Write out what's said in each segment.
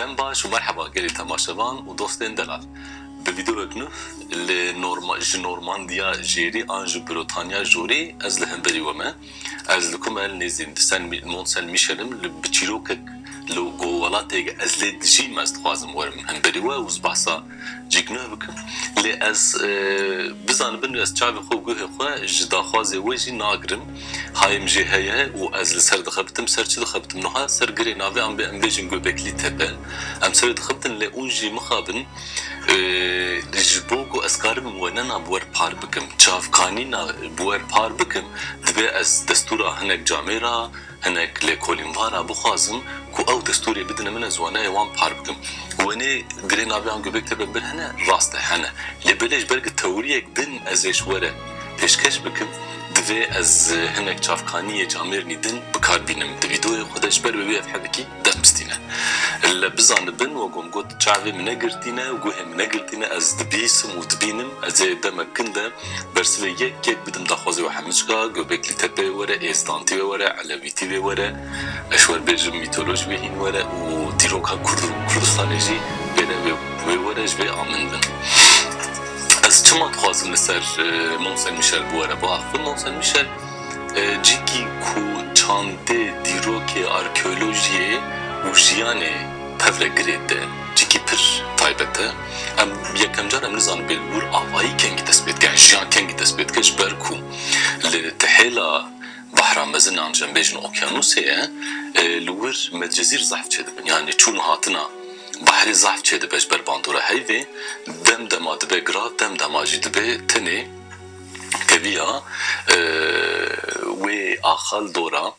دم باش ومرحبا قالي تماشاوان ودوستين دلال بفيديو نوف نورمانديا جيري انج بروتانيا جوري از لهمبري وما از لكم النزين سن مونسل ميشلم بتشيروك لو جوالاتيك از لي دجي ما استخوازم ورم همبري وز بحصا جيكنو بكم لي از بزان بنو از تشافي خو جوه خو جدا خوازي وجي ناغرم هايم جي هيا و از لسر دخبتم سرچ دخبتم نها سر غري نافي ام بيجن جوبكلي تبل ام سر دخبتن لي اونجي مخابن لجبوكو اسكارم وننا بور بار بكم تشافكانينا بور بار بكم دبي از دستورا هناك جاميرا هناك لكولينفارا بخازم كو او دستوري بدنا من زوانا وان بار بكم وني غرينا بيان جوبك تبن هنا راسته هنا لبلش برق التوريك بن ازيش ورا بيشكش بكم دبي از هناك تشافكانيه جاميرني دن بكار بينم دفيدو خدش بر بي حبكي دمستينا الا بزان بن وقوم قلت تشافي منقرتينا وقوهم منقرتينا از دبيسم ودبينم از دمكندا برسليه كيك بدم داخوزي وحمشكا جوبك لتبي ورا استانتي ورا علويتي ورا اشوار بيجم ميثولوجي بهين ورا وديروكا كردستانيجي بين ورا جبي امن بن از چما تخوازم لسر مونسن میشل بواره با اخفن مونسن میشل جیکی کو چانده دیروک آرکئولوژی و جیانه پفره گریده جیکی پر تایبته ام یکم جار ام نزان بلور آوایی کنگی تثبیت کن جیان کنگی تثبیت کش برکو لتحیلا بحران مزنان جنبیجن اوکیانوسیه لور مدجزیر زحف چیده بن یعنی چون هاتنا بحری زحف چه دبش بر باندورا هیوی دم دما دبه گراف دم دما جی دبه تنه كبيا وآخال دورا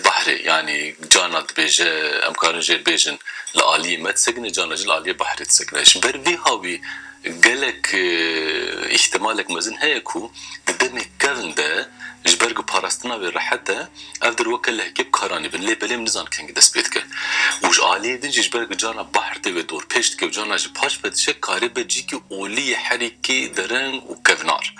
بحري يعني جانا دبيجة أمكان جير بيجن لآلية ما تسكنه جانا جل آلية بحري تسكنه إيش برفي هاوي قالك احتمالك مزن هيكو دمي كذن ده جبرجو باراستنا بالراحته أقدر وكل هكيب كاراني بن ليه بلي منزان كان قد سبيتك وش عالي دنجي جبرجو جانا بحر تبي دور بيشت كيف جانا جباش بدشك كاري بجيكي أولي حركة درن وكفنار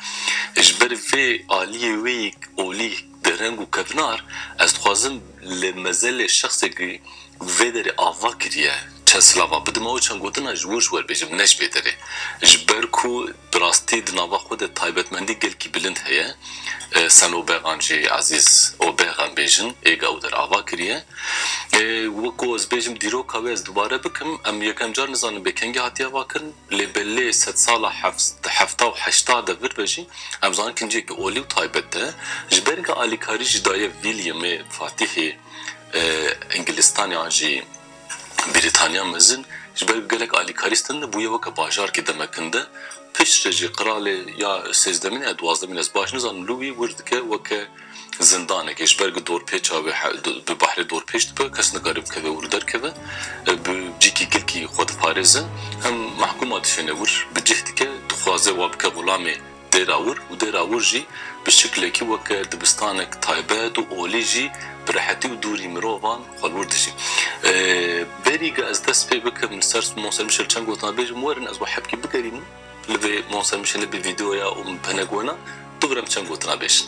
جبر في عالي ويك أولي درن وكفنار أستخدم لمزل الشخص اللي فيدري أفكريه سلاوا بدم او چن گوتنا جوش ور بجم نش بهتره جبرکو براستی دناوا خود تایبتمندی گل کی بلند هيا سنو بغانجي عزيز او بغان بيجن ايغا او در اوا كريه وكو از بيجم ديرو كاوز دوباره بكم ام يكم جار نزان بكنگي هاتيا واكن لبلي 7 سال حفتا و 8 دبر بجي ام زان كنجي كي اولي تايبته جبرگا علي كاري جدايه ويليام فاتحي انگلستان يانجي بریتانیا مزن جبر گلک آلی کاریستن بویا وک باجار کی دمکنده پیش رجی قراله یا 13 من 12 من از باش نزان لوی ورد که وک زندانه که جبر دور پیچ او به بحر دور پیش به کس نگارب که وردر که به جیکی گلکی خود فارزه هم محکومات شنور به جهتی که دخوازه واب که غلامه دراور و دراور جی به شکلی که وک دبستانک تایبات و اولی جی براحتي ودوري مروفان خلور دشي بريغا از دست بي بكم سرس مونسل ميشل چنگو تا بيج مورن از وحبكي بكريم لبي مونسل ميشل لبي فيديو يا ام بنگونا دوغرام چنگو تا بيش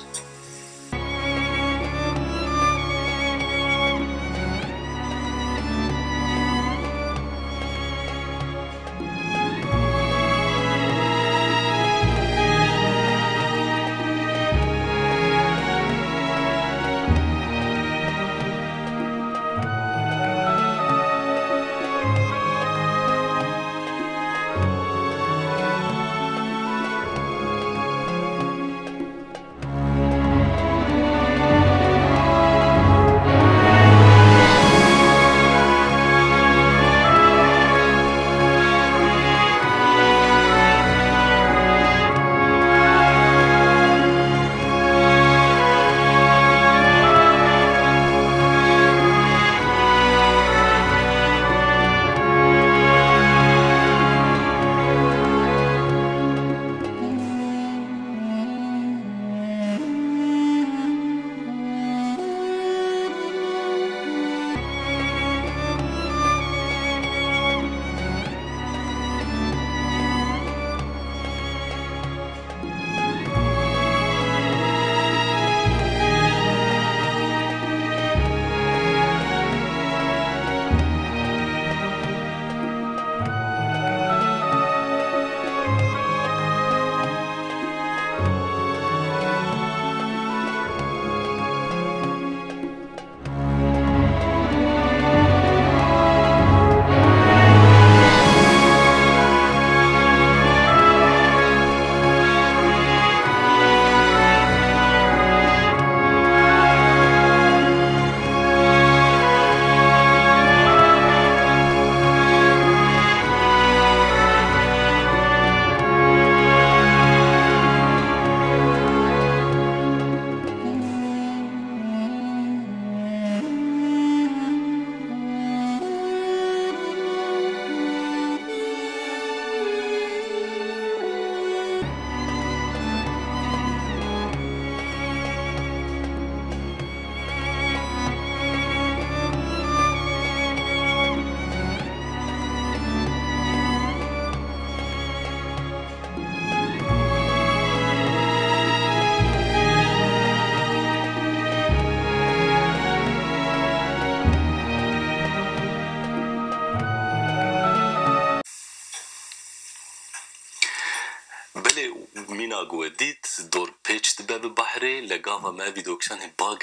گودید دور پیچ دبه به بحره لگاوا ما ویدیو کشان باگ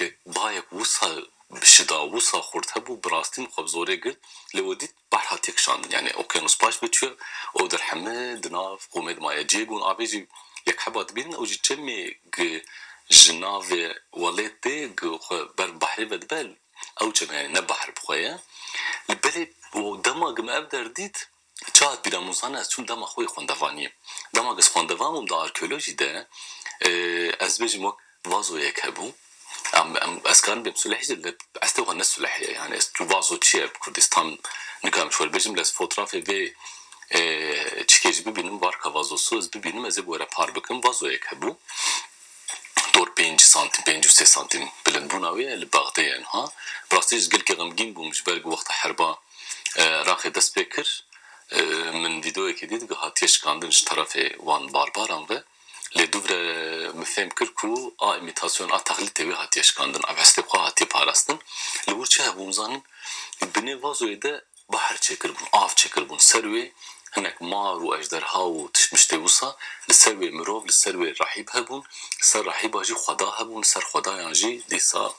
وصا بشدا وصا خورد هبو براستیم خب زوره گرد لودید بحر تکشان یعنی اوکیانوس باش بچه او در همه دناف قومید مایا جیگون آبیجی یک حبات بین اوجی چمی جناف ولید بر بحری بدبل او چمی یعنی نبحر بخواه لبلی و دماغ ما ابدر دید چاهد بیرا موزانه از چون دماغ خوی خوندوانیه دماغ از خوندوانم دا آرکیولوژی ده از بیجی مو وازو یک هبو از کارن بیم سلحی جد استو غنه سلحیه یعنی تو وازو چیه بکردستان نکام شوال بیجیم لز فوترافی وی چیکیج ببینم وارکا وازو سوز ببینم از بوره پار بکم وازو یک هبو دور 5 سانتیم 5 و 3 سانتیم بلند بوناویه لباغده اینها براستیش گل که غمگین بومش برگ وقت حربا راخي دست بكر من فيديو كديد هاتيش كاندنش طرف وان بارباران و لدوفر مفهم كركو ايميتاسيون تقليد تبي هاتيش كاندن ابستي خو هاتي باراستن لور چه بومزان بني وازو ده بحر چكر بون اف چكر بون سروي هناك مار و اجدرها و تشمشتي وصا لسروي مروف لسروي رحيب هبون سر رحيب اجي خدا هبون سر خدا يانجي ديسا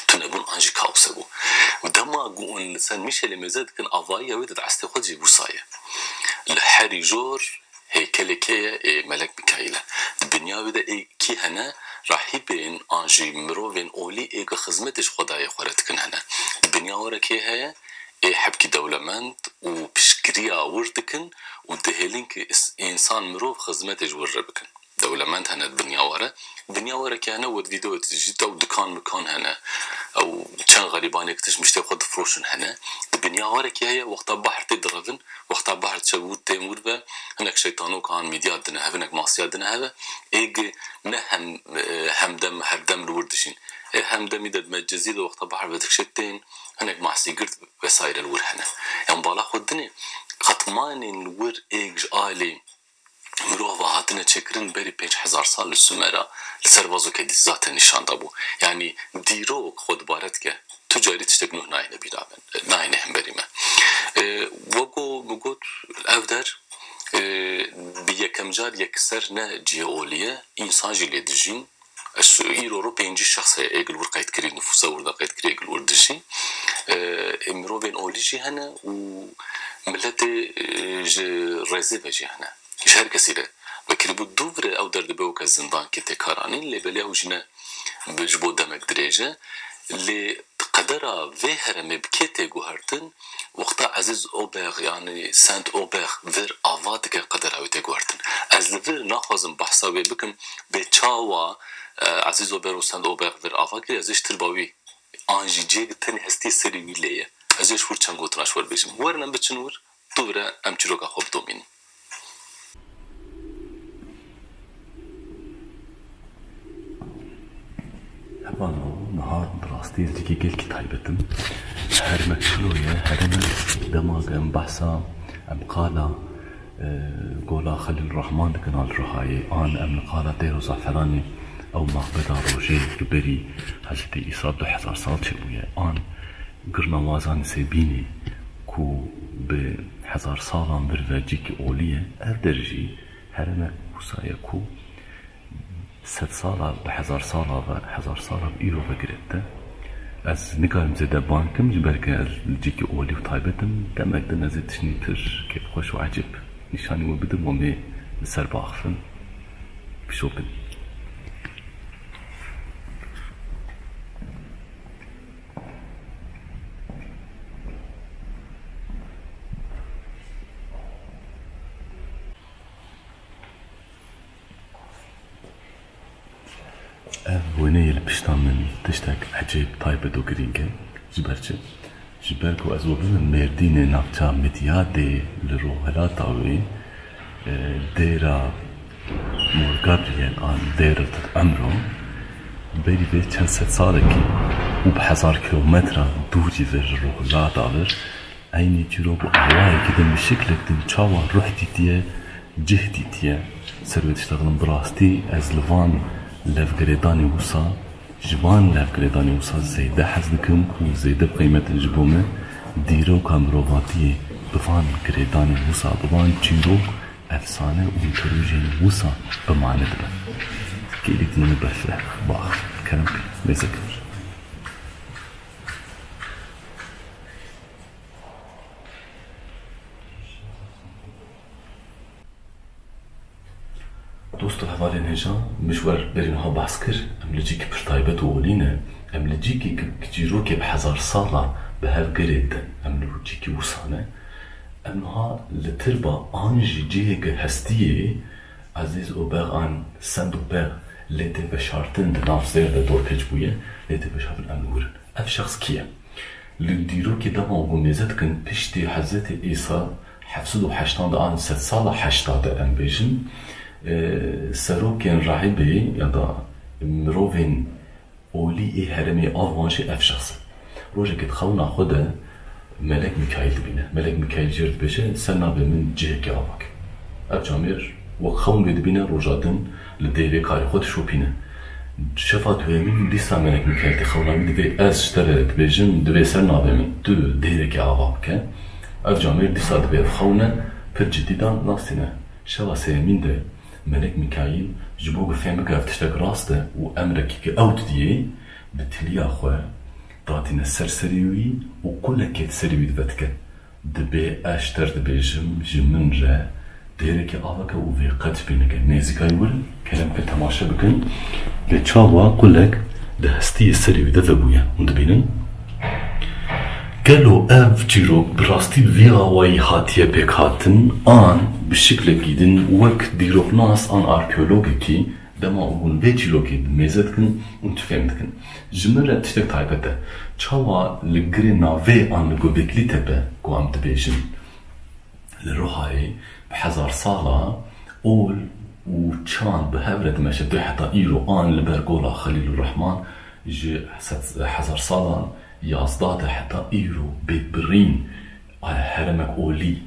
تنبون انجي كاوسبو ودما قون سن ميشل مزاد كان افايا ودد عستي خدي بوصايه لحري جور هيكلكيه ملك ميكائيل الدنيا ودا كي هنا راح يبين انجي مروفين اولي ايغ خدمتش خدايا خورت كن هنا الدنيا ورا كي هي حبكي دولمند وبشكريا وردكن ودهلينك انسان مروف خدمتش وربكن دولمند هنا الدنيا ورا كان ود فيديو تجيت او دكان مكان هنا او كان غريبان يكتش مشتي خد فروشن هنا الدنيا ورا كي هي وقت بحر تدرفن وقت بحر تشود تيمور به هناك شيطانو كان ميديات دنا هناك ماسيات دنا هذا ايج نهم همدم هردم الوردشين همدم يدد مجزيد وقت بحر بدك شتين هناك معسي قرت وساير الور هنا يعني بالا خدني خطمان الور ايج آلي مروه هاتنه چکرن بری 5000 سال سومرا لسروازو که ذات نشان دابو یعنی دیرو خود بارد که تجاری تشتگنوه ناینه بیرابن ناینه هم بریمه وگو مگود افدر بیکم جار یک سر نه جیئولیه انسان جیلی دجین ایرو رو 5 شخصه ایگل ور قید کری نفوسه ورده قید کری ایگل ور دجین امرو بین اولیجی هنه و ملت رزی بجی هنه مش هر کسی ره وكل بدوفر او درد بوك الزندان كي تكارانين اللي بلاو جنا بجبو دمك دريجه اللي تقدر فيهر مبكيتي جوهرتن وقت عزيز اوبر يعني سانت اوبر فير افاتك قدر او تجوهرتن از الفير ناخذ بحثا بكم بتشاوا عزيز اوبر وسانت اوبر فير افاتك ازش تربوي انجي جيك تاني هستي سري ويليه ازش فور چنگو تراش ور بيجم ورنم بچنور دوره ام چروگا خوب دومين نهار دراستي زيكي قلت تايبتم هر مكشلوية هرمن دماغ ام بحثا ام قالا قولا خليل الرحمن كنال رهاية آن ام قالا ديرو زعفراني او مقبدا روجي كبري حزتي إيسا 2000 سال شبوية آن قرنا وازان سيبيني كو ب1000 سالان برفاجيكي أولية اف درجي هرمن وسايا كو 100 ساله ب1000 ساله و 1000 ساله بإيرو بقريته از نكارم زيدا بانكم جبرك از جيكي أولي وطايبتم دمك دنا زيتشني تر كيف خوش وعجب نشاني وبدم ومي بسر باخفن بشوبن ويني البشتان من تشتاك عجيب طيبة دو قرينكا جبركو ازوبي من ميردين نافتا مديادي لروهلا تاوي ديرا مور غابريال آن ديرا تتأمرو بيري بيت چند 100 سالكي وب1000 كيلومتر دوجي في روهلا تاور ايني جروبو احواي كده بشكل دن چاوا روحتي تيه جهدي تيه سروي تشتغلن براستي از لفان لف قريداني وصا جبان لف قريداني وصا زيدا حزنكم وزيدا بقيمة الجبومة ديرو كامروفاتي بفان قريداني وصا بفان چيروك افسانه و پروژه وسا بمعنى دبا كيلت من بفرح باخ كلام بذكر دوستو هوالين هجا مشوار برينها باسكر ام لجيك برطايبت وولينا ام لجيك كجيروكي بحزار صالة بهاف قريد ام لجيكي وسانه امها لتربا انجي جيهك هستيه عزيز اوبر ان سند اوبر ليتي بشارتن دناف زير دور بيجبوية ليتي بشارتن امنور اف شخص كيه للديروكي دما وميزات كن بشتي حزتي ايسا حفصدو حشتان دان 7 سالة حشتاد ام بيجن سروكين راهبي يدا مروفين اولي اي هرمي افانشي اف شخص روجا كتخلنا خدا ملك ميكائيل دبينا ملك ميكائيل جرد بيشه سنة بمن جهك آباك اف جامير وخون بدبينا روجادن لديري كاري خود شو بينا شفا دوامين ديسا ملك ميكائيل تخونا دبي از اشترت بيجن دبي سنة بمن دو ديرك آباك اف جامير ديسا دبي خونا پر جديدان ناستينا شفا سيامين ده ملك ميكائيل جبوك فهمك افتشتك راسته وامرك اوت ديه بتليا خواه داتينا سرسريوي وكل كيت سريوي دبتك دبي اشتر دبي جمن را ديرك آوك وفي قد بينك نيزيكا يقول كلام كتماشا بكن بتشاوا كلك دهستي السريوي دذبويا وندبينن قالوا اف جيروك براستي فيغا واي هاتيه بيك هاتن ان بالشكل جيدن وك ديروك ناس ان اركيولوجيكي دما اقول بيجيلوكي ميزتكن انت فهمتكن جمرة تشتك تايبته تشاوا لقري نافي ان لقوبيكلي تبا قوام تبيجن لروحاي بحزار صالة اول وشان بهبرة ما شبه حتى ايرو ان لبرقولا خليل الرحمن جي حزار صالة يازداد حتى ايرو بيت برين هرمك اولي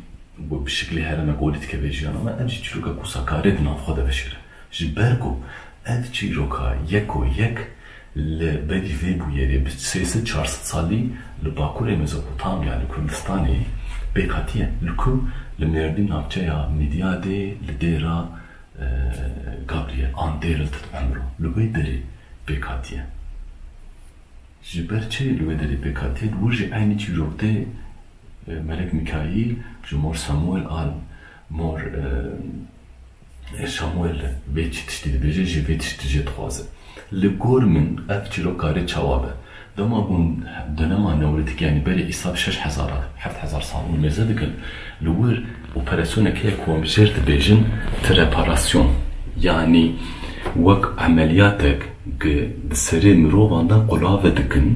وبشكل هرمك اولي تكبيجي انا ما امشي تشروكا كوسا كاردنا في خدا بشيره جبركو اف تشيروكا يكو يك لبدي فيبو يري بسيسة 400 سالي لباكوري ميزوبوتاميا لكردستاني بيكاتيا لكو لميردين نافجايا ميديادي لديرا غابريل ان ديرل تتعمرو لبي دري بيكاتيا جبرچه لبي دري بيكاتيا دوجي عيني تشيروكتي ملك ميكائيل جمور سامويل آل مور شامويل بيتش تشتي بيجي جي بيتش تجي تخوازه لغور من اف تشيرو كاري تشاوابه دما بون دنما نورتك يعني بري إصاب 6000 7000 سال ميزادك لور اوبراسيون كي كوم جيرت بيجن تريباراسيون يعني وك عملياتك بسري مروفاندا قلاوه دكن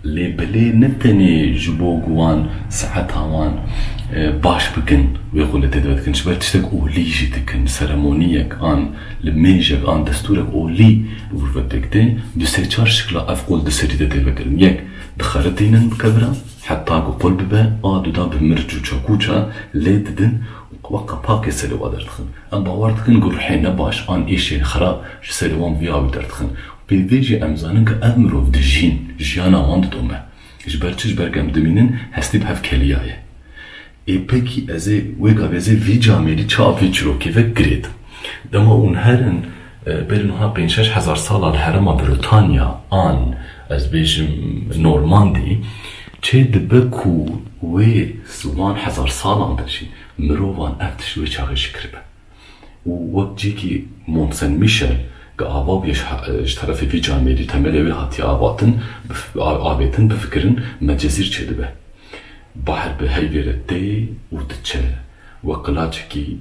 لي بلي نتني جبو قوان ساعتها وان باش بكن ويقول تدوات كن شبر تشتك اولي جيتكن سيرمونيك ان لميجك ان دستورك اولي ورفتكتين بسيتشار شكلا افقول دسريده تفكرن يك دخلتينن بكبرا حتى قبل ببا ادو دا بمرجو تشاكوچا ليددن وقا باكي سلو ادرتخن ام باورتكن قرحين باش ان ايشي خرا سلوان فياو درتخن بيجي امزانك امرو دجين جيانا واند دوما جبرتش برقم دمينن هستي بهف كليايه اي بكي ازي ويقا بزي في جاميري تشافي تشروكي فكريت دما اون هرن برنوها بين 6000 سالة الحرمة بريطانيا ان از بيجم نورماندي چه دبكو وي سوان 1000 سالة داشي مروفان افتش وي چاقي شكربه ووقت جيكي مونسن ميشل آباب يش طرفي في جامعي تملي هاتي آباتن بفكرن مجازير چه به بحر به هيفيرتي وتتشل وقلاجكي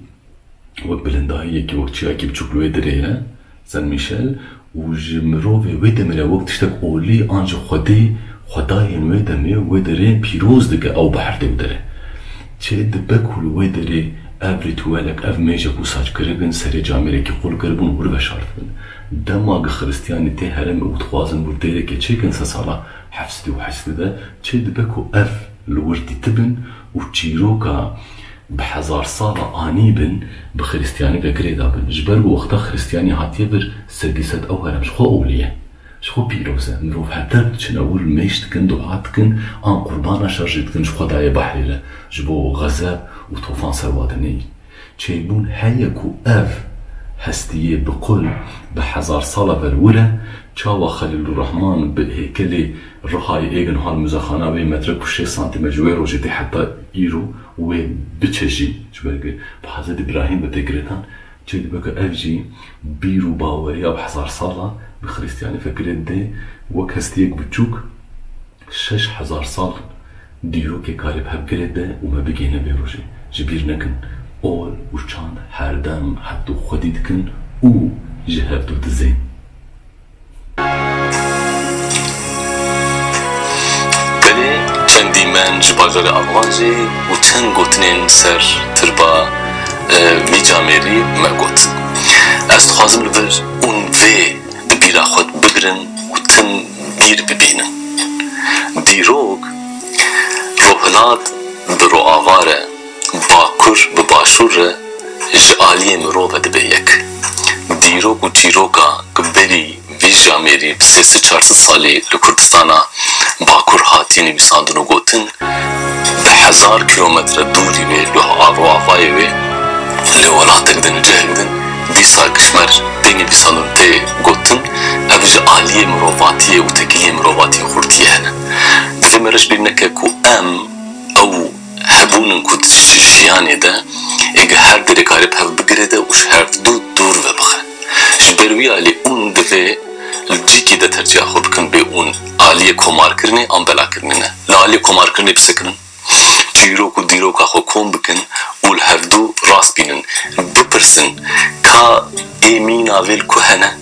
وبلندايكي وقتشاكي بچوكلوه دريه سن ميشل وجمروفي ويدمري وقت تشتك اولي انج خداين ويدمي ويدري بيروز دقا او بحر دقدره چه دبكول ويدري افري توالك اف ميجاك وساج كربن سري جامعي كي قول كربن ور بشارت دماغ خريستياني تي هرم وتخوازن ورديرك تشيكن سالا حفصدي وحسده چه دبكو اف لوردي تبن وتشيروكا بحزار صالة آنيبن بخريستياني بكريدا بن جبر وقتا خريستياني هاتيه بر سرقيسات او هرم شخو اوليه شخو بيروزه مروف حتى تشناول ميشتكن دعاتكن ان قربانا شارجتكن شخو داية بحريله جبو غزاب وطوفان سروادني تشيبون هيكو اف هستيه بقول بحزار صالة بالورة تشاوى خليل الرحمن بهيكلي الرهاي ايغن هالمزاخانة بي مترك وشي سانتيمتر جويرو جدي حتى ايرو وبتشجي شبالك بحزاد ابراهيم بفكرتان تشيد بك افجي بيرو باوريا بحزار صالة بخريستياني فكرت دي وك هستيك بتشوك 6000 سال ديرو كي كارب هبكرت ده وما بقينا بيروجي جبير نكن اول وشان هردم حتى خديدكن او جهبتو دزين قالي چندی من جباجال افغانجي و چند گوتنين سر تربا ميجاميري ما قوت است خوازم لفر اون في ببيرا خود بگرن و تم بير ببينن دیروگ روحلات برو آواره باکر بباشور جعالی مروفه دبه یک دیروگ و چیروکا کبری وی جامعری بسیسه 400 سالی لکردستانا باکر هاتینی بساندن و گوتن به 1000 کیلومتر دوری وی لوح آرو آفای وی لولاتک دن جهل دن دیسا کشمر دنگی بساندن تی گوتن او جعالی مروفاتیه و تکیلی مروفاتی خورتیه هنه دفع مرش بینکه که ام او هبونن که جیانه ده اگه هر دره کارب هف بگره ده وش هر دور و بخه جبروی آلی اون دفع الجيكي ده ترجع خو بكن بأون آلية كومار كرني أم بلا كرني لآلية كومار كرني بسكرن جيروك و ديروك أخو كوم بكن والهفدو راس بينن بپرسن كا ايمينا ويل كوهنة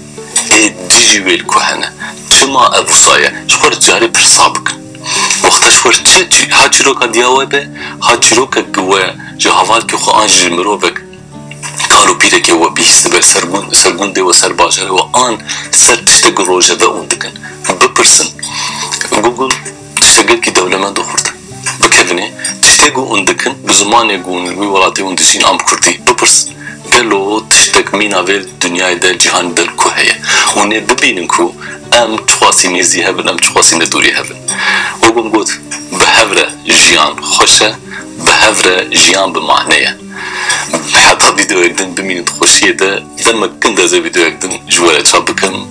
اي ديجي ويل كوهنة چما ابوسايا شخور جاري پرسا بكن وقتا شخور ها جيروكا دياوه به ها جيروكا قوة جهوال كي خو آن جرمروفك کارو پیره که و بیست بر سرگونده و سرباجره و آن سر تشتگ روژه و اون دکن بپرسن گوگل تشتگل که دولمند و خورده بکفنه تشتگو اون دکن بزمانه گون الوی ولاتی اون دشین ام کردی بپرسن گلو تشتگ مینا ویل دنیای دل جهان دل که هیه اونه ببینن که ام چخواسی نیزی هبن ام چخواسی ندوری هبن وگم گوت به هفره جیان خوشه به هفره جیان بمعنیه حتى فيديو يقدن بمين تخشيه ده لما كنت هذا فيديو يقدن جوالة شاب بكم